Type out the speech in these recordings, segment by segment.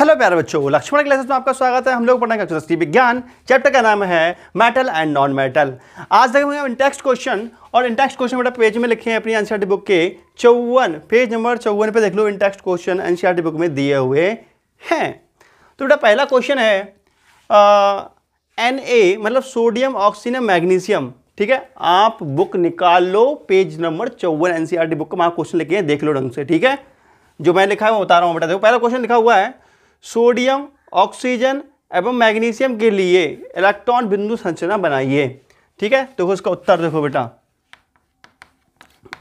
Hello प्यारे बच्चों, Lakshman classes में आपका स्वागत है। हम लोग पढ़ने का विज्ञान चैप्टर का नाम है मेटल एंड नॉन मेटल। आज देखेंगे इंटेक्स्ट क्वेश्चन, और इंटेक्स्ट क्वेश्चन बेटा पेज में लिखे हैं अपनी एनसीईआरटी बुक के 54 पेज नंबर 54 पे देख लो। इंटेक्स्ट क्वेश्चन एनसीईआरटी बुक में दिए हुए हैं। तो बेटा पहला क्वेश्चन है Na मतलब सोडियम ऑक्सीजन मैग्नीशियम। ठीक है, आप बुक निकाल लो, पेज नंबर 54 एनसीईआरटी बुक का क्वेश्चन लिखे हैं, देख लो ढंग से। ठीक है, जो मैं लिखा है वो बता रहा हूँ बेटा। देखो पहला क्वेश्चन लिखा हुआ है सोडियम ऑक्सीजन एवं मैग्नीशियम के लिए इलेक्ट्रॉन बिंदु संरचना बनाइए। ठीक है, तो उसका उत्तर देखो बेटा,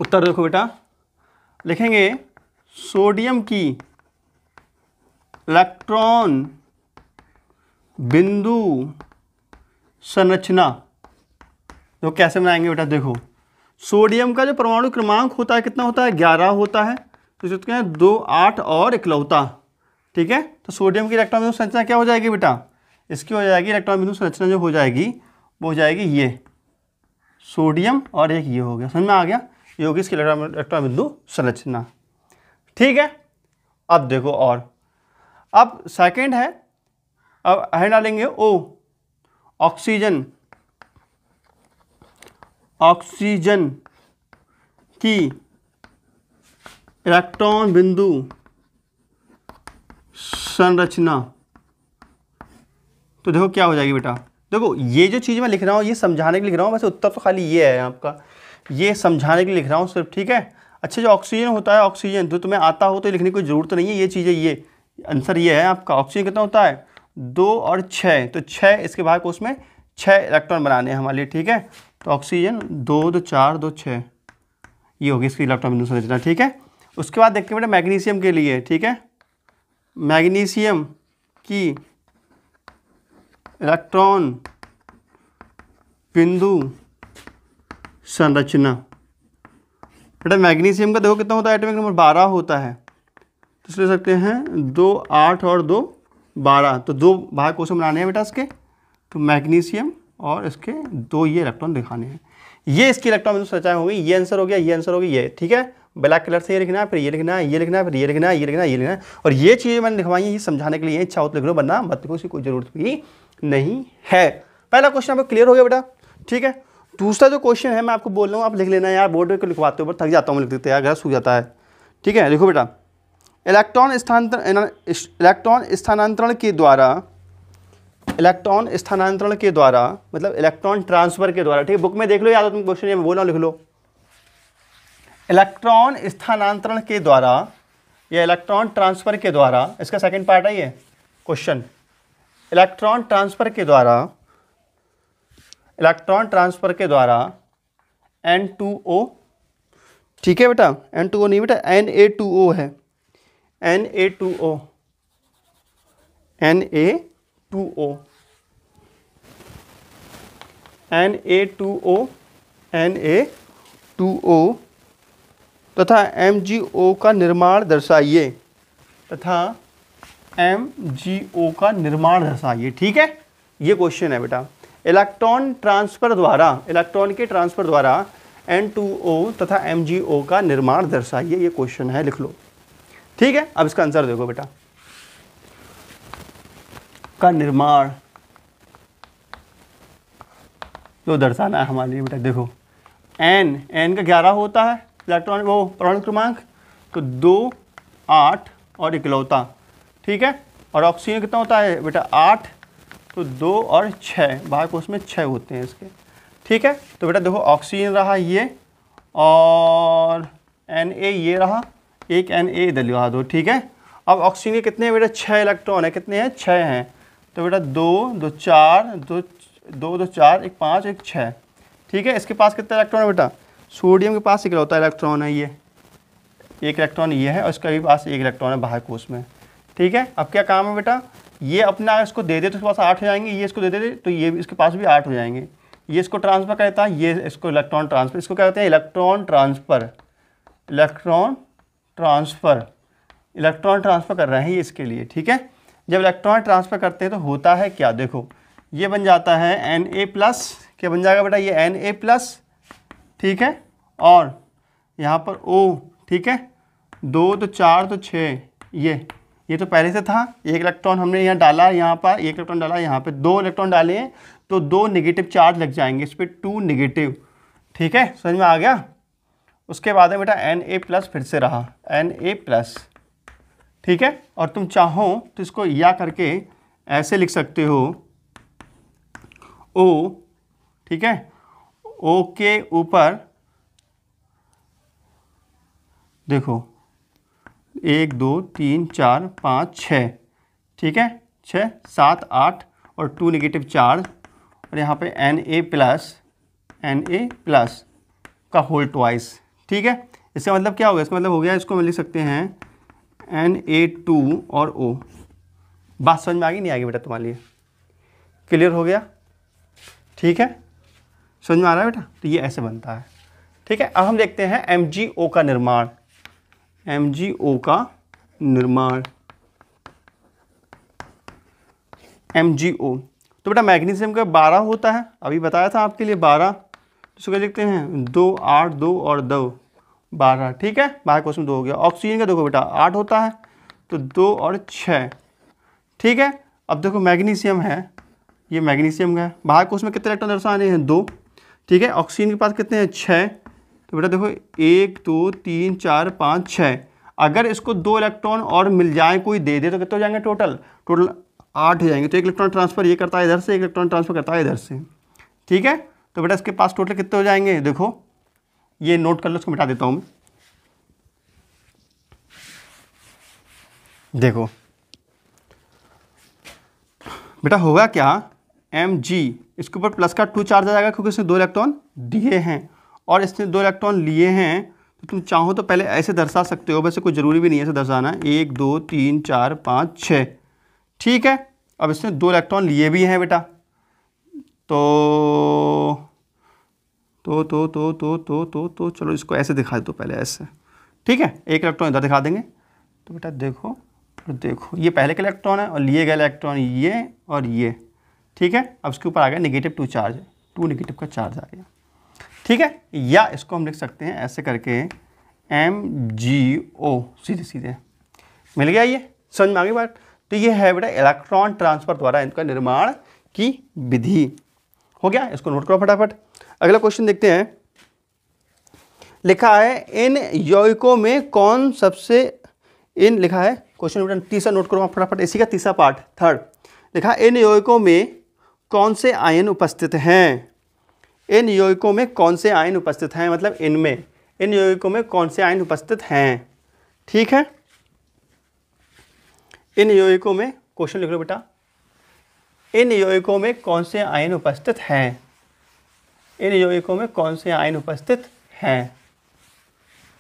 उत्तर देखो बेटा, लिखेंगे सोडियम की इलेक्ट्रॉन बिंदु संरचना तो कैसे बनाएंगे बेटा। देखो सोडियम का जो परमाणु क्रमांक होता है कितना होता है, 11 होता है। तो सोचते हैं 2, 8 और इकलौता। ठीक है, तो सोडियम की इलेक्ट्रॉन बिंदु संरचना क्या हो जाएगी बेटा, इसकी हो जाएगी इलेक्ट्रॉन बिंदु संरचना जो हो जाएगी वो हो जाएगी ये सोडियम और एक ये हो गया, समझ में आ गया, ये होगी इसकी इलेक्ट्रॉन बिंदु संरचना। ठीक है, अब देखो और अब सेकंड है, अब है डालेंगे ओ ऑक्सीजन, ऑक्सीजन की इलेक्ट्रॉन बिंदु संरचना। तो देखो क्या हो जाएगी बेटा। देखो ये जो चीज़ मैं लिख रहा हूँ ये समझाने के लिए लिख रहा हूँ, वैसे उत्तर तो खाली ये है आपका, ये समझाने के लिए लिख रहा हूँ सिर्फ। ठीक है, अच्छा जो ऑक्सीजन होता है, ऑक्सीजन तो तुम्हें आता हो तो लिखने की कोई ज़रूरत नहीं है, ये चीज़ें ये आंसर ये है आपका। ऑक्सीजन कितना होता है 2 और 6, तो 6 इसके बाद को उसमें 6 इलेक्ट्रॉन बनाने हैं हमारे लिए। ठीक है, तो ऑक्सीजन 2, 2, 4, 2, 6 ये होगी इसकी इलेक्ट्रॉन बिंदु संरचना। ठीक है, उसके बाद देखते हैं बेटा मैग्नीशियम के लिए। ठीक है, मैग्नीशियम की इलेक्ट्रॉन बिंदु संरचना। बेटा मैग्नीशियम का देखो कितना होता है, एटॉमिक नंबर 12 होता है, तो इसलिए सकते हैं 2, 8 और 2, 12। तो 2 भाग क्वेश्चन बनाने हैं बेटा इसके, तो मैग्नीशियम और इसके 2 ये इलेक्ट्रॉन दिखाने हैं। ये इसकी इलेक्ट्रॉन बिंदु संरचना होगी, ये आंसर हो गया, ये आंसर हो गया ये। ठीक है, ब्लैक कलर से ये लिखना है, फिर ये लिखना है, ये लिखना है, फिर ये लिखना है, ये लिखना है, ये लिखना है। और ये चीज़ें मैंने लिखवाई है ये समझाने के लिए, इच्छा हो तो लिख लो, वरना मत लिखो, उसकी कोई जरूरत भी नहीं है। पहला क्वेश्चन आपको क्लियर हो गया बेटा। ठीक है, दूसरा जो क्वेश्चन है मैं आपको बोल रहा हूँ, आप लिख लेना यार, बोर्ड पे लिखवाते हो, थक जाता हूँ मैं लिख देते यार, घर सूख जाता है। ठीक है, देखो बेटा इलेक्ट्रॉन स्थानांतरण के द्वारा, इलेक्ट्रॉन स्थानांतरण के द्वारा मतलब इलेक्ट्रॉन ट्रांसफर के द्वारा। ठीक है, बुक में देख लो, याद हो तुम क्वेश्चन, ये मैं बोल रहा हूँ लिख लो। इलेक्ट्रॉन स्थानांतरण के द्वारा या इलेक्ट्रॉन ट्रांसफर के द्वारा, इसका सेकंड पार्ट है ये क्वेश्चन। इलेक्ट्रॉन ट्रांसफर के द्वारा, इलेक्ट्रॉन ट्रांसफर के द्वारा N2O। ठीक है बेटा, N2O नहीं बेटा, Na2O है, Na2O, Na2O, Na2O, Na2O तथा MgO का निर्माण दर्शाइए, तथा MgO का निर्माण दर्शाइए। ठीक है, ये क्वेश्चन है बेटा। इलेक्ट्रॉन ट्रांसफर द्वारा, इलेक्ट्रॉन के ट्रांसफर द्वारा N2O तथा MgO का निर्माण दर्शाइए, ये क्वेश्चन है, लिख लो। ठीक है, अब इसका आंसर देखो बेटा, का निर्माण जो दर्शाना है हमारे लिए बेटा। देखो N का 11 होता है इलेक्ट्रॉन, वो परमाणु क्रमांक, तो 2, 8 और इकलौता। ठीक है, और ऑक्सीजन कितना होता है बेटा 8, तो 2 और 6 भाग उसमें 6 होते हैं इसके। ठीक है, तो बेटा देखो ऑक्सीजन रहा ये, और Na ये रहा, एक Na इधर लगा दो। ठीक है, अब ऑक्सीजन के कितने हैं बेटा 6 इलेक्ट्रॉन है, कितने हैं 6 हैं, तो बेटा 2, 2, 4, 2, 2, 4, 1, 5, 1, 6। ठीक है, इसके पास कितने इलेक्ट्रॉन है बेटा, सोडियम के पास इकलौता इलेक्ट्रॉन है, ये एक इलेक्ट्रॉन ये है, और इसका भी पास एक इलेक्ट्रॉन है बाहर कोश में। ठीक है, अब क्या काम है बेटा, ये अपना इसको दे दे तो इसके पास 8 हो जाएंगे, ये इसको दे दे तो ये इसके पास भी 8 हो जाएंगे। ये इसको ट्रांसफ़र करता है, ये इसको इलेक्ट्रॉन ट्रांसफ़र, इसको क्या कहते हैं electron transfer, electron transfer, electron transfer कर रहे हैं ये इसके लिए। ठीक है, जब इलेक्ट्रॉन ट्रांसफ़र करते हैं तो होता है क्या, देखो ये बन जाता है Na+, क्या बन जाएगा बेटा ये Na+। ठीक है, और यहाँ पर O। ठीक है, 2 तो 4 तो 6, ये ये तो पहले से था, एक इलेक्ट्रॉन हमने यहाँ डाला, यहाँ पर एक इलेक्ट्रॉन डाला, यहाँ पे 2 इलेक्ट्रॉन डाले हैं, तो 2 नेगेटिव चार्ज लग जाएंगे इस पर, 2 नेगेटिव। ठीक है, समझ में आ गया। उसके बाद है बेटा Na+ फिर से रहा, Na+। ठीक है, और तुम चाहो तो इसको या करके ऐसे लिख सकते हो, O, ठीक है, O के ऊपर देखो 1 2 3 4 5 6, ठीक है, 6 7 8 और 2 नेगेटिव चार्ज, और यहाँ पे Na+ का होल ट्वाइस। ठीक है, इसका मतलब क्या होगा, इसका मतलब हो गया, इसको हम लिख सकते हैं Na2 और O। बात समझ में आ गई नहीं आ गई बेटा तुम्हारे लिए? क्लियर हो गया? ठीक है, समझ में आ रहा है बेटा? तो ये ऐसे बनता है। ठीक है, अब हम देखते हैं MgO का निर्माण। MgO का निर्माण, MgO तो बेटा मैग्नीशियम का 12 होता है, अभी बताया था आपके लिए 12, इसको लिखते हैं 2 8 2 और 2 12। ठीक है, बाहर क्वेश्चन 2 हो गया। ऑक्सीजन का देखो बेटा 8 होता है, तो 2 और 6। ठीक है, अब देखो मैग्नीशियम है, ये मैग्नीशियम का है, बाहर क्वेश्चन में कितने इलेक्ट्रॉन दर्शाने हैं, 2। ठीक है, ऑक्सीजन के पास कितने हैं, 6। तो बेटा देखो 1 2 3 4 5 6, अगर इसको 2 इलेक्ट्रॉन और मिल जाए, कोई दे दे, तो कितने हो जाएंगे टोटल 8 हो जाएंगे। तो एक इलेक्ट्रॉन ट्रांसफर ये करता है इधर से, एक इलेक्ट्रॉन ट्रांसफर करता है इधर से। ठीक है, तो बेटा इसके पास टोटल कितने हो जाएंगे, देखो ये नोट कर लो, इसको मिटा देता हूँ मैं। देखो बेटा होगा क्या, Mg इसके ऊपर प्लस का 2 चार्ज आ जाएगा, क्योंकि इसने 2 इलेक्ट्रॉन दिए हैं और इसने 2 इलेक्ट्रॉन लिए हैं। तो तुम चाहो तो पहले ऐसे दर्शा सकते हो, वैसे कोई ज़रूरी भी नहीं है ऐसे दर्शाना, 1 2 3 4 5 6। ठीक है, अब इसने 2 इलेक्ट्रॉन लिए भी हैं बेटा, तो चलो इसको ऐसे दिखा दो पहले ऐसे। ठीक है, एक इलेक्ट्रॉन इधर दिखा देंगे, तो बेटा देखो ये पहले का इलेक्ट्रॉन है और लिए गए इलेक्ट्रॉन ये और ये। ठीक है, अब इसके ऊपर आ गया -2 चार्ज, 2 नेगेटिव का चार्ज आ गया। ठीक है, या इसको हम लिख सकते हैं ऐसे करके MgO, सीधे सीधे मिल गया। ये समझ में आ गई बात? तो ये है बेटा इलेक्ट्रॉन ट्रांसफर द्वारा इनका निर्माण की विधि। हो गया, इसको नोट करो फटाफट। अगला क्वेश्चन देखते हैं। लिखा है इन यौगिकों में कौन सबसे, इन लिखा है क्वेश्चन बेटा तीसरा नोट करो फटाफट, इसी का तीसरा पार्ट, थर्ड। लिखा इन यौगिकों में कौन से आयन उपस्थित हैं, इन यौगिकों में कौन से आयन उपस्थित हैं, मतलब इनमें, इन यौगिकों में कौन से आयन उपस्थित हैं। ठीक है, इन यौगिकों में, क्वेश्चन लिख लो बेटा, इन यौगिकों में कौन से आयन उपस्थित हैं, इन यौगिकों में कौन से आयन उपस्थित हैं,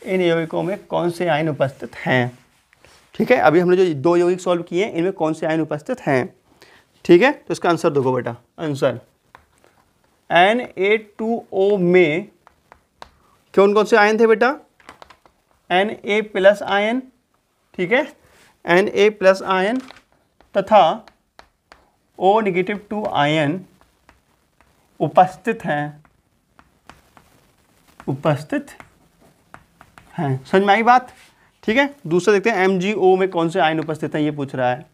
इन यौगिकों में कौन से आयन उपस्थित हैं। ठीक है, अभी हमने जो 2 यौगिक सॉल्व किए हैं, इनमें कौन से आयन उपस्थित हैं। ठीक है, तो इसका आंसर देखो बेटा, आंसर Na2O में कौन कौन से आयन थे बेटा, Na+ आयन, ठीक है, Na+ आयन तथा O-2 आयन उपस्थित हैं, उपस्थित हैं। समझ में आई बात? ठीक है, दूसरा देखते हैं MgO में कौन से आयन उपस्थित हैं, ये पूछ रहा है।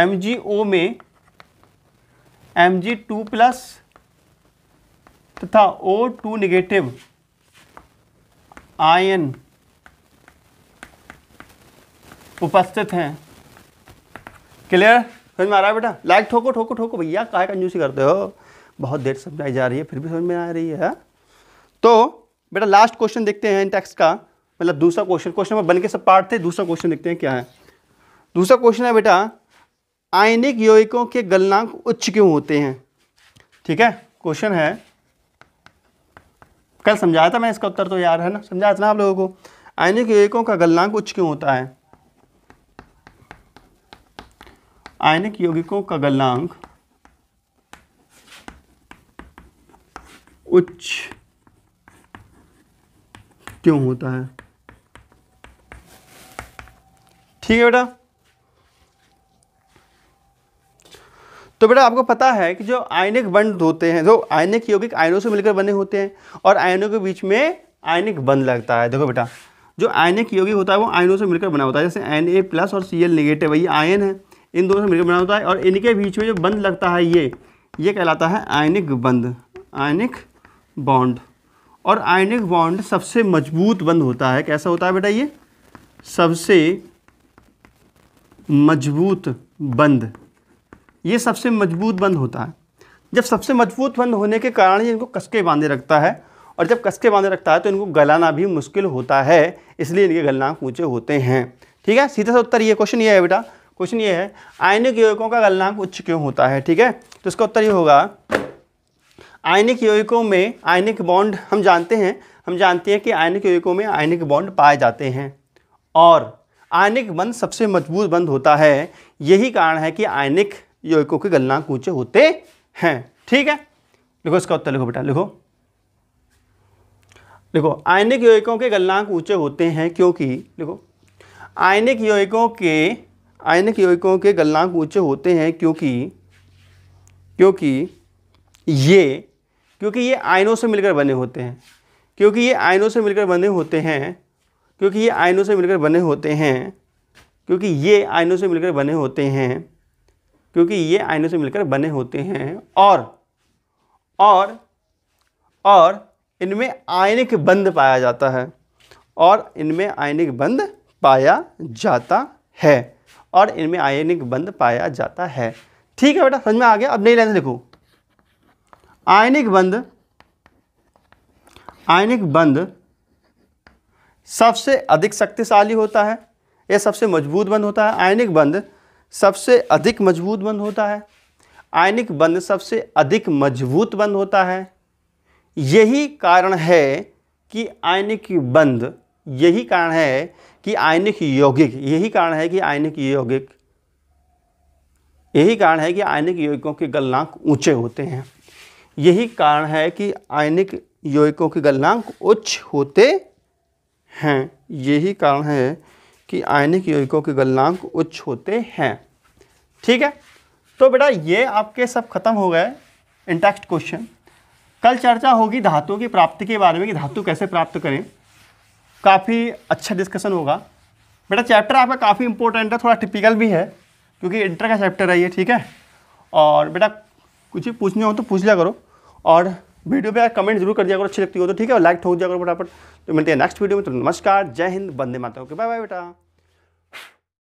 MgO में Mg2+ तथा O2- आयन उपस्थित हैं। क्लियर? समझ में आ रहा है बेटा? लाइक ठोको ठोको ठोको भैया, काहे कंजूसी करते हो, बहुत देर समझाई जा रही है फिर भी समझ में आ रही है। तो बेटा लास्ट क्वेश्चन देखते हैं इन टेक्स्ट का, मतलब दूसरा क्वेश्चन, क्वेश्चन में बन के सब पार्ट थे, दूसरा क्वेश्चन देखते हैं क्या है। दूसरा क्वेश्चन है बेटा, आयनिक यौगिकों के गलनांक उच्च क्यों होते हैं। ठीक है, क्वेश्चन है, कल समझाया था मैं इसका उत्तर, तो यार है ना, समझाया था ना आप लोगों को। आयनिक यौगिकों का गलनांक उच्च क्यों होता है, आयनिक यौगिकों का गलनांक उच्च क्यों होता है। ठीक है बेटा, तो बेटा आपको पता है कि जो आयनिक बंध होते हैं, जो आयनिक यौगिक आयनों से मिलकर बने होते हैं और आयनों के बीच में आयनिक बंध लगता है। देखो बेटा, जो आयनिक यौगिक होता है वो आयनों से मिलकर बना होता है, जैसे Na+ और Cl नेगेटिव है, ये आयन है, इन दोनों से मिलकर बना होता है। और इनके बीच में जो बंध लगता है ये कहलाता है आयनिक बंध, आयनिक बॉन्ड। और आयनिक बॉन्ड सबसे मजबूत बंध होता है। कैसा होता है बेटा? ये सबसे मजबूत बंध, ये सबसे मजबूत बंध होता है। जब सबसे मजबूत बंध होने के कारण ये इनको कसके बांधे रखता है, और जब कसके बांधे रखता है तो इनको गलाना भी मुश्किल होता है, इसलिए इनके गलनांक ऊंचे होते हैं। ठीक है, सीधा सा उत्तर ये क्वेश्चन ये है बेटा, क्वेश्चन ये है आयनिक यौगिकों का गलनांक उच्च क्यों होता है। ठीक है, तो इसका उत्तर ये होगा, आयनिक यौगिकों में आयनिक बॉन्ड हम जानते हैं कि आयनिक यौगिकों में आयनिक बॉन्ड पाए जाते हैं, और आयनिक बंध सबसे मजबूत बंध होता है। यही कारण है कि आयनिक यौगिकों के गलनांक ऊंचे होते हैं। ठीक है, लिखो इसका उत्तर, लिखो बेटा, लिखो आयनिक यौगिकों के गलनांक ऊंचे होते हैं क्योंकि, लिखो आयनिक यौगिकों के गलनांक ऊंचे होते हैं क्योंकि ये आयनों से मिलकर बने होते हैं, क्योंकि ये आयनों से मिलकर बने होते हैं, क्योंकि ये आयनों से मिलकर बने होते हैं, क्योंकि ये आयनों से मिलकर बने होते हैं, क्योंकि ये आयनों से मिलकर बने होते हैं, और इनमें आयनिक बंध पाया जाता है, और इनमें आयनिक बंध पाया जाता है, और इनमें आयनिक बंध पाया जाता है। ठीक है बेटा, समझ में आ गया? अब नई लाइन देखो, आयनिक बंध सबसे अधिक शक्तिशाली होता है, यह सबसे मजबूत बंध होता है। आयनिक बंध सबसे अधिक मजबूत बंध होता है, आयनिक बंध सबसे अधिक मजबूत बंध होता है। यही कारण है कि आयनिक बंध, यही कारण है कि आयनिक यौगिक, यही कारण है कि आयनिक यौगिकों के गलनांक ऊंचे होते हैं। यही कारण है कि आयनिक यौगिकों के गलनांक उच्च होते हैं। यही कारण है कि आयनिक यौगिकों के गलनांक उच्च होते हैं। ठीक है, तो बेटा ये आपके सब खत्म हो गए इंटेक्स्ट क्वेश्चन। कल चर्चा होगी धातुओं की प्राप्ति के बारे में कि धातु कैसे प्राप्त करें, काफ़ी अच्छा डिस्कशन होगा। बेटा चैप्टर आपका काफ़ी इंपॉर्टेंट है, थोड़ा टिपिकल भी है क्योंकि इंटर का चैप्टर है ये। ठीक है, और बेटा कुछ भी पूछने हो तो पूछ लिया करो, और वीडियो पे कमेंट जरूर कर दिया करो अच्छी लगती हो तो। ठीक है, और लाइक ठोक दिया करो फटाफट। तो मिलते हैं नेक्स्ट वीडियो में। तो नमस्कार, जय Hind, Vande Mataram. Okay, bye bye बेटा।